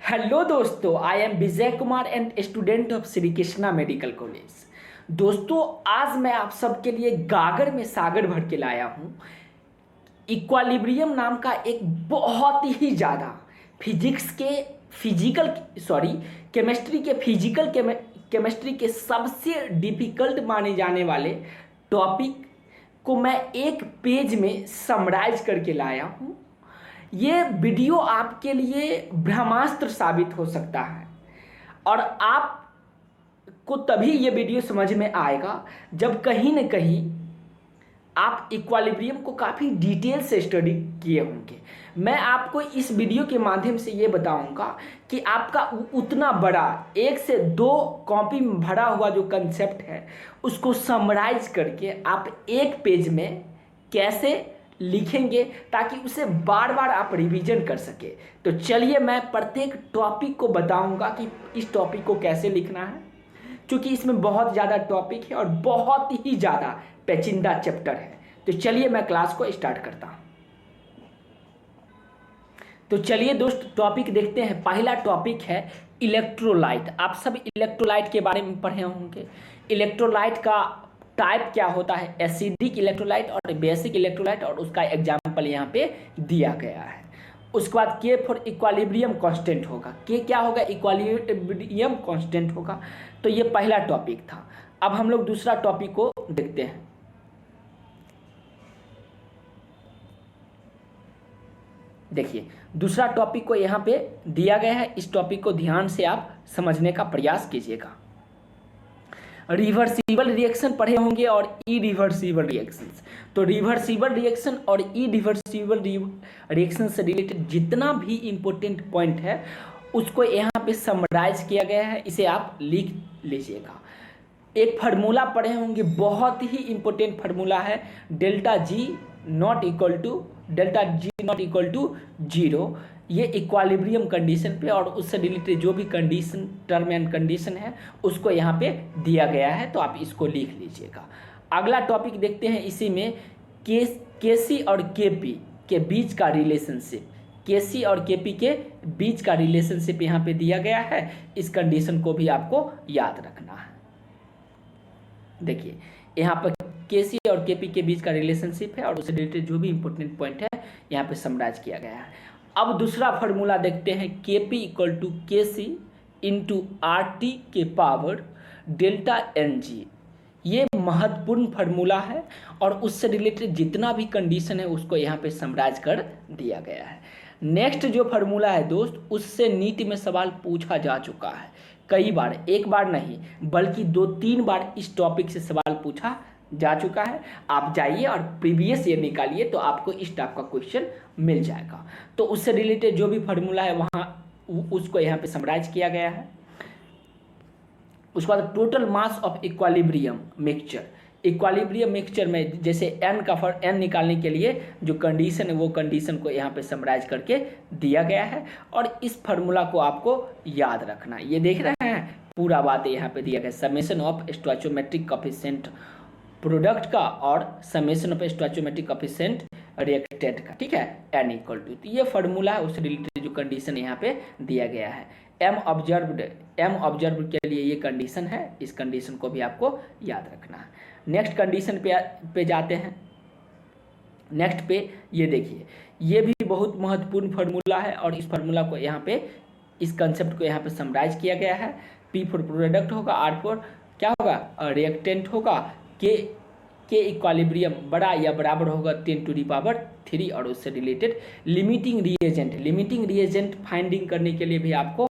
Hello दोस्तों, I am Vijay Kumar and student of Shri Krishna medical college. दोस्तों, आज मैं आप सबके लिए गागर में सागर भर के लाया हूँ। इक्वालिब्रियम नाम का एक बहुत ही ज़्यादा केमिस्ट्री के केमिस्ट्री के सबसे डिफिकल्ट माने जाने वाले टॉपिक को मैं एक पेज में समराइज करके लाया हूँ। ये वीडियो आपके लिए ब्रह्मास्त्र साबित हो सकता है और आपको तभी ये वीडियो समझ में आएगा जब कहीं न कहीं आप इक्वालिब्रियम को काफ़ी डिटेल से स्टडी किए होंगे। मैं आपको इस वीडियो के माध्यम से ये बताऊंगा कि आपका उतना बड़ा 1 से 2 कॉपी में भरा हुआ जो कंसेप्ट है उसको समराइज करके आप एक पेज में कैसे लिखेंगे ताकि उसे बार बार आप रिवीजन कर सके। तो चलिए मैं प्रत्येक टॉपिक को बताऊंगा कि इस टॉपिक को कैसे लिखना है, क्योंकि इसमें बहुत ज़्यादा टॉपिक है और बहुत ही ज़्यादा पेचीदा चैप्टर है। तो चलिए मैं क्लास को स्टार्ट करता हूँ। तो चलिए दोस्त टॉपिक देखते हैं। पहला टॉपिक है इलेक्ट्रोलाइट। आप सब इलेक्ट्रोलाइट के बारे में पढ़े होंगे। इलेक्ट्रोलाइट का टाइप क्या होता है, एसिडिक इलेक्ट्रोलाइट और बेसिक इलेक्ट्रोलाइट, और उसका एग्जाम्पल यहाँ पे दिया गया है। उसके बाद के फॉर इक्वालिब्रियम कांस्टेंट होगा। के क्या होगा, इक्वालिब्रियम कांस्टेंट होगा। तो ये पहला टॉपिक था। अब हम लोग दूसरा टॉपिक को देखते हैं। देखिए दूसरा टॉपिक को यहाँ पे दिया गया है। इस टॉपिक को ध्यान से आप समझने का प्रयास कीजिएगा। रिवर्सिबल रिएक्शन पढ़े होंगे और इरिवर्सिबल रिएक्शंस। तो रिवर्सिबल रिएक्शन और इरिवर्सिबल रिएक्शन से रिलेटेड जितना भी इंपॉर्टेंट पॉइंट है उसको यहाँ पे समराइज किया गया है। इसे आप लिख लीजिएगा। एक फार्मूला पढ़े होंगे, बहुत ही इंपॉर्टेंट फार्मूला है, delta G not equal to 0। ये इक्वालिब्रियम कंडीशन पे और उससे रिलेटेड जो भी कंडीशन टर्म एंड कंडीशन है उसको यहाँ पे दिया गया है। तो आप इसको लिख लीजिएगा। अगला टॉपिक देखते हैं। इसी में केसी और केपी के बीच का रिलेशनशिप, केसी और केपी के बीच का रिलेशनशिप यहाँ पे दिया गया है। इस कंडीशन को भी आपको याद रखना है। देखिए यहाँ पर केसी और केपी के बीच का रिलेशनशिप है और उससे रिलेटेड जो भी इंपॉर्टेंट पॉइंट है यहाँ पे समराइज किया गया है। अब दूसरा फार्मूला देखते हैं। KP equal to KC into R T के पावर डेल्टा एन जी। ये महत्वपूर्ण फार्मूला है और उससे रिलेटेड जितना भी कंडीशन है उसको यहाँ पे समराइज कर दिया गया है। नेक्स्ट जो फार्मूला है दोस्त, उससे नीट में सवाल पूछा जा चुका है कई बार, एक बार नहीं बल्कि 2-3 बार इस टॉपिक से सवाल पूछा जा चुका है। आप जाइए और प्रीवियस ईयर निकालिए तो आपको इस टाइप का क्वेश्चन मिल जाएगा। तो उससे रिलेटेड जो भी फार्मूला है वहाँ उसको यहाँ पे समराइज किया गया है। उसके बाद total mass of equilibrium mixture. Equilibrium mixture में जैसे एन निकालने के लिए जो कंडीशन है वो कंडीशन को यहाँ पे समराइज करके दिया गया है और इस फार्मूला को आपको याद रखना। ये देख रहे हैं पूरा बात यहाँ पे दिया गया, समेशन ऑफ स्टोइचोमेट्रिक कोएफिशिएंट प्रोडक्ट का और समेशन ऑफ स्टोइचोमेट्रिक कोएफिशिएंट रिएक्टेंट का, ठीक है, एन इक्वल टू। तो ये फार्मूला है, उससे रिलेटेड जो कंडीशन यहाँ पे दिया गया है। एम ऑब्जर्व्ड के लिए ये कंडीशन है। इस कंडीशन को भी आपको याद रखना है। नेक्स्ट कंडीशन पे जाते हैं। नेक्स्ट पे ये देखिए, ये भी बहुत महत्वपूर्ण फार्मूला है और इस फार्मूला को यहाँ पे, इस कंसेप्ट को यहाँ पे समराइज किया गया है। पी फॉर प्रोडक्ट होगा, आर फॉर क्या होगा, रिएक्टेंट होगा, के इक्वालिब्रियम बड़ा या बराबर होगा 10⁻³ और उससे रिलेटेड लिमिटिंग रिएजेंट फाइंडिंग करने के लिए भी आपको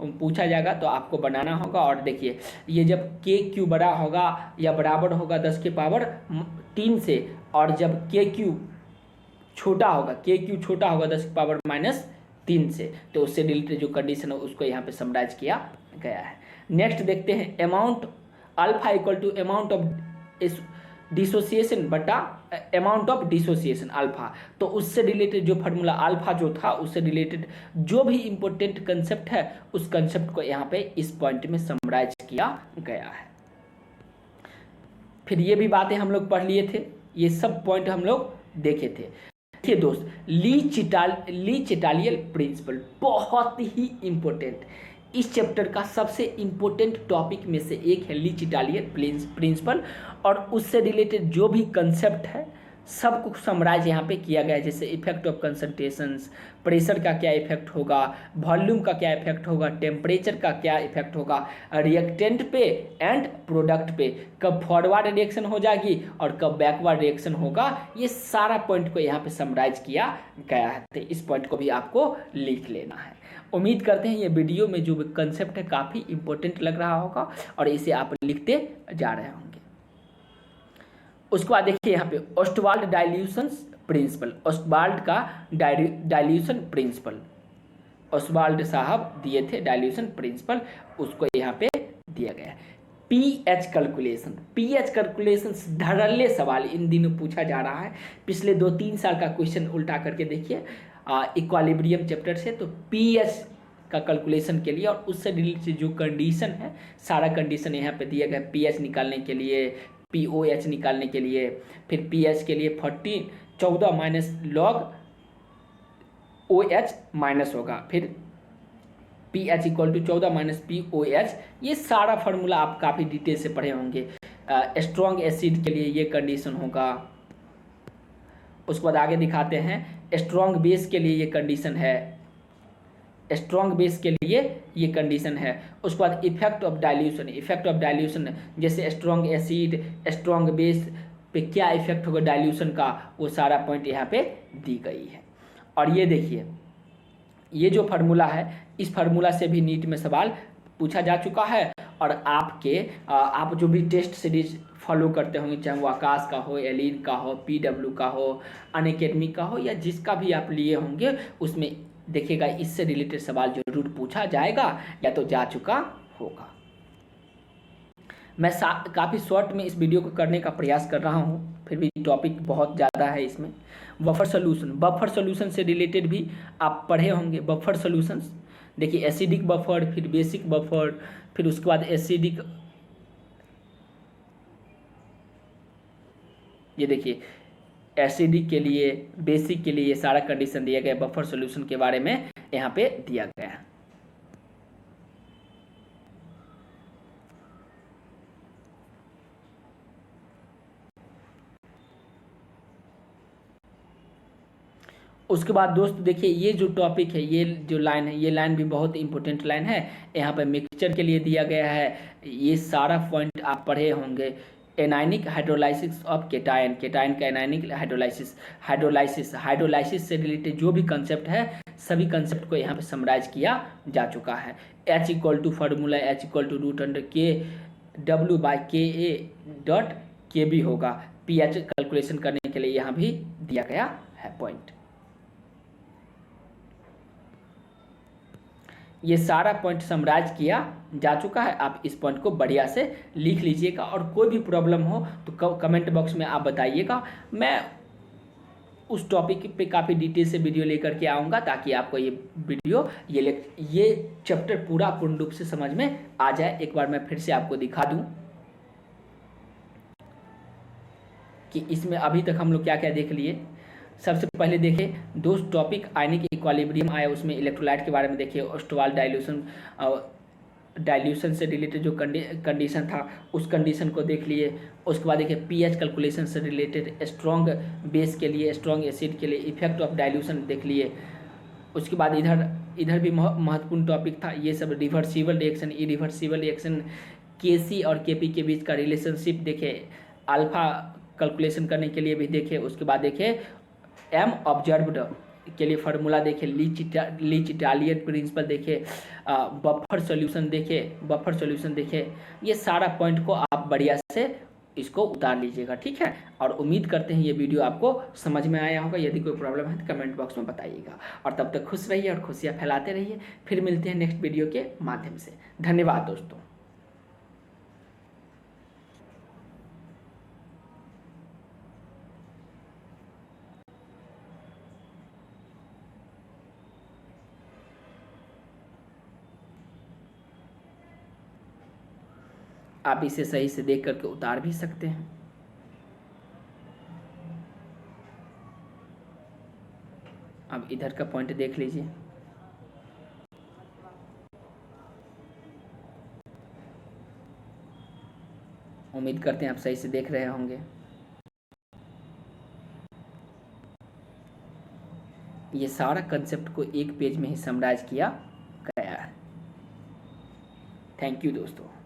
पूछा जाएगा तो आपको बनाना होगा। और देखिए ये जब के क्यू बड़ा होगा या बराबर होगा 10⁻³ से और जब के क्यू छोटा होगा 10⁻³ से तो उससे रिलेटेड जो कंडीशन है उसको यहाँ पे समराइज किया गया है। नेक्स्ट देखते हैं amount alpha equal to amount of dissociation बटा अमाउंट ऑफ डिसोसिएशन अल्फा। तो उससे रिलेटेड जो फार्मूला अल्फा जो था उससे रिलेटेड जो भी इंपॉर्टेंट कंसेप्ट है उस कंसेप्ट को यहाँ पे इस पॉइंट में समराइज किया गया है। फिर ये भी बातें हम लोग पढ़ लिए थे, ये सब पॉइंट हम लोग देखे थे। देखिए दोस्त, ली चिटालियल प्रिंसिपल बहुत ही इंपॉर्टेंट, इस चैप्टर का सबसे इंपॉर्टेंट टॉपिक में से एक है ली चिटालियल प्रिंसिपल। और उससे रिलेटेड जो भी कंसेप्ट है सब कुछ समराइज यहाँ पे किया गया है, जैसे इफेक्ट ऑफ कंसंट्रेशंस, प्रेशर का क्या इफेक्ट होगा, वॉल्यूम का क्या इफेक्ट होगा, टेम्परेचर का क्या इफेक्ट होगा, रिएक्टेंट पे एंड प्रोडक्ट पे, कब फॉरवर्ड रिएक्शन हो जाएगी और कब बैकवर्ड रिएक्शन होगा, ये सारा पॉइंट को यहाँ पे समराइज किया गया है। तो इस पॉइंट को भी आपको लिख लेना है। उम्मीद करते हैं ये वीडियो में जो कंसेप्ट है काफ़ी इंपॉर्टेंट लग रहा होगा और इसे आप लिखते जा रहे होंगे। उसके बाद देखिए यहाँ पे ओस्टवाल्ड डाइल्यूशन प्रिंसिपल, ओस्टवाल्ड का डाइल्यूशन प्रिंसिपल, ओस्टवाल्ड साहब दिए थे डाइल्यूशन प्रिंसिपल, उसको यहाँ पे दिया गया है। पीएच कैलकुलेशन, पीएच कैलकुलेशन धड़ल्ले सवाल इन दिनों पूछा जा रहा है, पिछले 2-3 साल का क्वेश्चन उल्टा करके देखिए इक्वालिब्रियम चैप्टर से, तो पीएच का कैलकुलेशन के लिए और उससे रिलेटेड जो कंडीशन है सारा कंडीशन यहाँ पे दिया गया। पीएच निकालने के लिए, पीओएच निकालने के लिए, फिर पीएच के लिए 14 माइनस लॉग ओएच माइनस होगा, फिर pH equal to 14 minus pOH, ये सारा फार्मूला आप काफ़ी डिटेल से पढ़े होंगे। स्ट्रॉन्ग एसिड के लिए ये कंडीशन होगा। उसके बाद आगे दिखाते हैं स्ट्रॉन्ग बेस के लिए ये कंडीशन है, स्ट्रॉन्ग बेस के लिए ये कंडीशन है। उसके बाद effect of dilution, effect of dilution जैसे स्ट्रॉन्ग एसिड, स्ट्रॉन्ग बेस पे क्या इफेक्ट होगा डाइल्यूशन का, वो सारा पॉइंट यहाँ पे दी गई है। और ये देखिए ये जो फार्मूला है, इस फार्मूला से भी नीट में सवाल पूछा जा चुका है। और आप जो भी टेस्ट सीरीज फॉलो करते होंगे, चाहे वो आकाश का हो, एलिन का हो, पीडब्ल्यू का हो, अनअकैडमी का हो, या जिसका भी आप लिए होंगे, उसमें देखिएगा इससे रिलेटेड सवाल जरूर पूछा जाएगा या तो जा चुका होगा। मैं काफ़ी शॉर्ट में इस वीडियो को करने का प्रयास कर रहा हूँ, फिर भी टॉपिक बहुत ज़्यादा है इसमें। बफर सोल्यूशन, बफर सोल्यूशन से रिलेटेड भी आप पढ़े होंगे। बफर सोल्यूशंस देखिए एसिडिक बफर, फिर बेसिक बफर, फिर उसके बाद एसिडिक, ये देखिए एसिडिक के लिए, बेसिक के लिए ये सारा कंडीशन दिया गया बफर सॉल्यूशन के बारे में यहाँ पे दिया गया है। उसके बाद दोस्त देखिए ये जो टॉपिक है, ये जो लाइन है, ये लाइन भी बहुत इंपॉर्टेंट लाइन है। यहाँ पे मिक्सचर के लिए दिया गया है, ये सारा पॉइंट आप पढ़े होंगे। Anionic hydrolysis of cation, cation का एनायनिक हाइड्रोलाइसिस, हाइड्रोलाइसिस से रिलेटेड जो भी कंसेप्ट है सभी कंसेप्ट को यहाँ पे समराइज किया जा चुका है। H equal to formula H equal to √K/A.Kb होगा। पीएच कैलकुलेशन करने के लिए यहाँ भी दिया गया है पॉइंट। ये सारा पॉइंट समराइज किया जा चुका है, आप इस पॉइंट को बढ़िया से लिख लीजिएगा। और कोई भी प्रॉब्लम हो तो कमेंट बॉक्स में आप बताइएगा, मैं उस टॉपिक पे काफ़ी डिटेल से वीडियो लेकर के आऊँगा, ताकि आपको ये वीडियो ये चैप्टर पूरा पूर्ण रूप से समझ में आ जाए। एक बार मैं फिर से आपको दिखा दूँ कि इसमें अभी तक हम लोग क्या क्या देख लिए। सबसे पहले देखिए दो टॉपिक आयनिक इक्विलिब्रियम आया, उसमें इलेक्ट्रोलाइट के बारे में देखिए, ओस्टवाल्ड डाइल्यूशन से रिलेटेड जो कंडीशन था उस कंडीशन को देख लिए। उसके बाद देखिए पीएच कैलकुलेशन से रिलेटेड स्ट्रॉन्ग बेस के लिए, स्ट्रॉन्ग एसिड के लिए इफेक्ट ऑफ डाइल्यूशन देख लिए। उसके बाद इधर भी महत्वपूर्ण टॉपिक था, ये सब रिवर्सिबल रिएक्शन, इरिवर्सिबल रिएक्शन, केसी और केपी के बीच का रिलेशनशिप देखे, अल्फा कैलकुलेशन करने के लिए भी देखे। उसके बाद देखे एम ऑब्जर्व्ड के लिए फार्मूला देखे, ली चिटालियन प्रिंसिपल देखे, बफर सॉल्यूशन देखे। ये सारा पॉइंट को आप बढ़िया से इसको उतार लीजिएगा, ठीक है। और उम्मीद करते हैं ये वीडियो आपको समझ में आया होगा। यदि कोई प्रॉब्लम है तो कमेंट बॉक्स में बताइएगा। और तब तक खुश रहिए और खुशियाँ फैलाते रहिए। फिर मिलते हैं नेक्स्ट वीडियो के माध्यम से। धन्यवाद दोस्तों। आप इसे सही से देख करके उतार भी सकते हैं। इधर का पॉइंट देख लीजिए। उम्मीद करते हैं आप सही से देख रहे होंगे। ये सारा कंसेप्ट को एक पेज में ही समराइज किया गया है। थैंक यू दोस्तों।